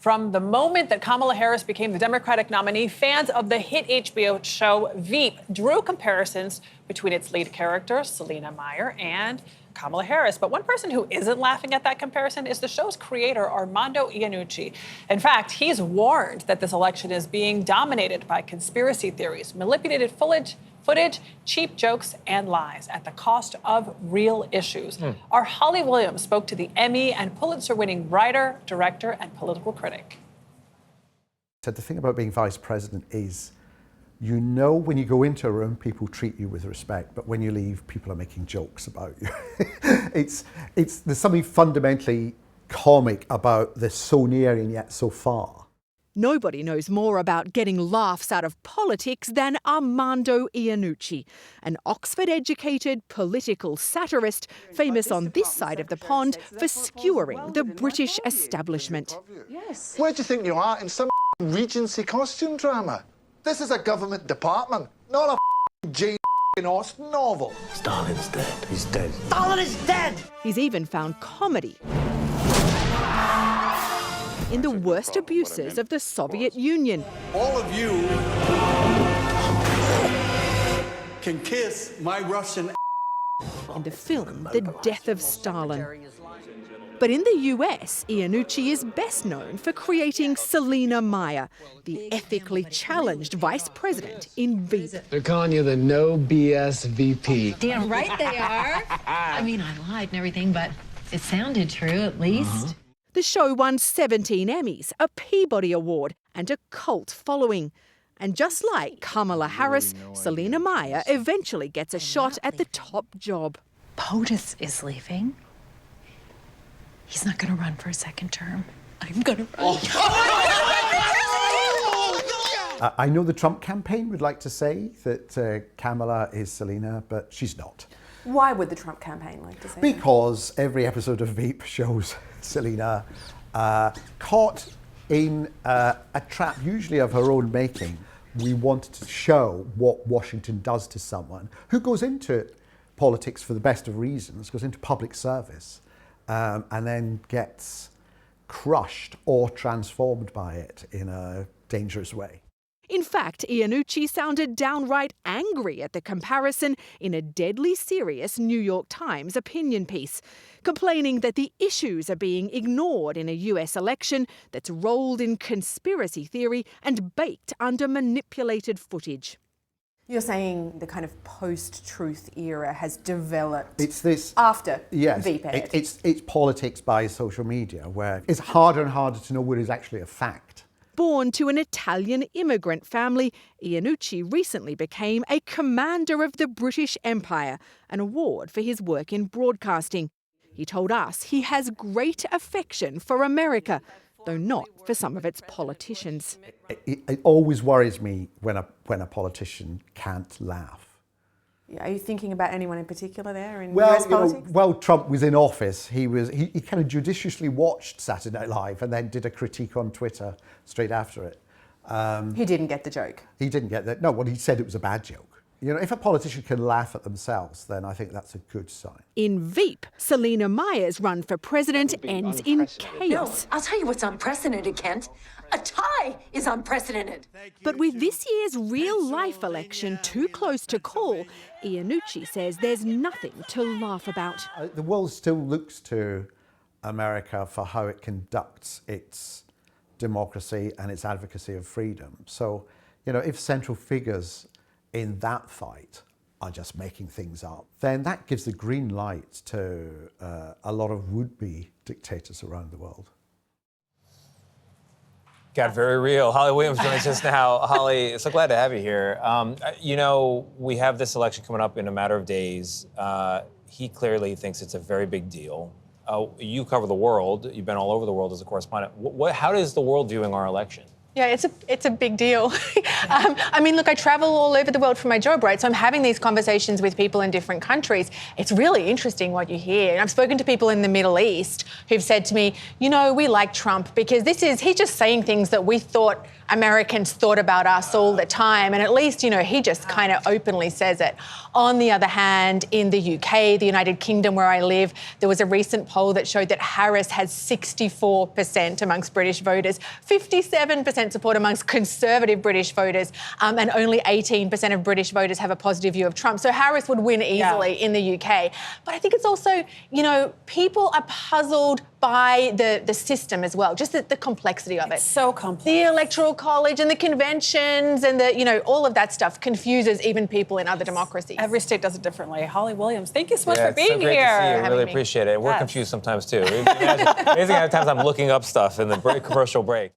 From the moment that Kamala Harris became the Democratic nominee, fans of the hit HBO show Veep drew comparisons between its lead character, Selina Meyer, and Kamala Harris. But one person who isn't laughing at that comparison is the show's creator, Armando Iannucci. In fact, he's warned that this election is being dominated by conspiracy theories, manipulated footage, cheap jokes, and lies at the cost of real issues. Our Holly Williams spoke to the Emmy and Pulitzer-winning writer, director, and political critic. So the thing about being vice president is, you know, when you go into a room, people treat you with respect, but when you leave, people are making jokes about you. There's something fundamentally comic about this so near and yet so far. Nobody knows more about getting laughs out of politics than Armando Iannucci, an Oxford-educated political satirist famous on this side of the pond for skewering the British establishment. Yes. Where do you think you are? In some Regency costume drama? This is a government department, not a Jane Austen novel. Stalin's dead. He's dead. Stalin is dead! He's even found comedy in the worst abuses of the Soviet Union. All of you can kiss my Russian In the film The Death of Stalin. But in the US, Iannucci is best known for creating Selina Meyer, the ethically challenged vice president in Veep. They're calling you the no BS VP. Damn right they are. I mean, I lied and everything, but it sounded true at least. The show won 17 Emmys, a Peabody Award, and a cult following. And just like Kamala Harris, Selina Meyer eventually gets a shot at the top job. POTUS is leaving. He's not going to run for a second term. I'm going to run. I know the Trump campaign would like to say that Kamala is Selina, but she's not. Why would the Trump campaign like to say Because every episode of Veep shows Selina caught in a trap, usually of her own making. We wanted to show what Washington does to someone who goes into politics for the best of reasons, goes into public service, and then gets crushed or transformed by it in a dangerous way. In fact, Iannucci sounded downright angry at the comparison in a deadly serious New York Times opinion piece, complaining that the issues are being ignored in a US election that's rolled in conspiracy theory and baked under manipulated footage. You're saying the kind of post-truth era has developed after Veep aired. It's politics by social media, where it's harder and harder to know what is actually a fact. Born to an Italian immigrant family, Iannucci recently became a Commander of the British Empire, an award for his work in broadcasting. He told us he has great affection for America, though not for some of its politicians. It always worries me when a politician can't laugh. Are you thinking about anyone in particular there in US politics? While Trump was in office, he kind of judiciously watched Saturday Night Live and then did a critique on Twitter straight after it. He didn't get the joke. He didn't get that. No, well, he said it was a bad joke. You know, if a politician can laugh at themselves, then I think that's a good sign. In Veep, Selina Meyer's run for president ends in chaos. No, I'll tell you what's unprecedented, Kent. A tie is unprecedented. But with this year's real-life election too close to call, Iannucci says there's nothing to laugh about. The world still looks to America for how it conducts its democracy and its advocacy of freedom. So, you know, if central figures in that fight are just making things up, then that gives the green light to a lot of would-be dictators around the world. Got very real. Holly Williams joins us now. Holly, so glad to have you here. You know, we have this election coming up in a matter of days. He clearly thinks it's a very big deal. You cover the world. You've been all over the world as a correspondent. How is the world viewing our election? Yeah, it's a big deal. I mean, look, I travel all over the world for my job, right? So I'm having these conversations with people in different countries. It's really interesting what you hear. And I've spoken to people in the Middle East who've said to me, you know, we like Trump because he's just saying things that we thought Americans thought about us all the time. And at least, you know, he just kind of openly says it. On the other hand, in the UK, the United Kingdom where I live, there was a recent poll that showed that Harris has 64% amongst British voters, 57% support amongst conservative British voters, and only 18% of British voters have a positive view of Trump. So Harris would win easily in the UK. But I think it's also, you know, people are puzzled by the system as well, just the complexity of it. It's so complex. The Electoral College and the conventions and all of that stuff confuses even people in other democracies. Every state does it differently. Holly Williams, thank you so much for it's being so great here. to see you. I really appreciate it. We're confused sometimes too. Amazing how many times I'm looking up stuff in the commercial break.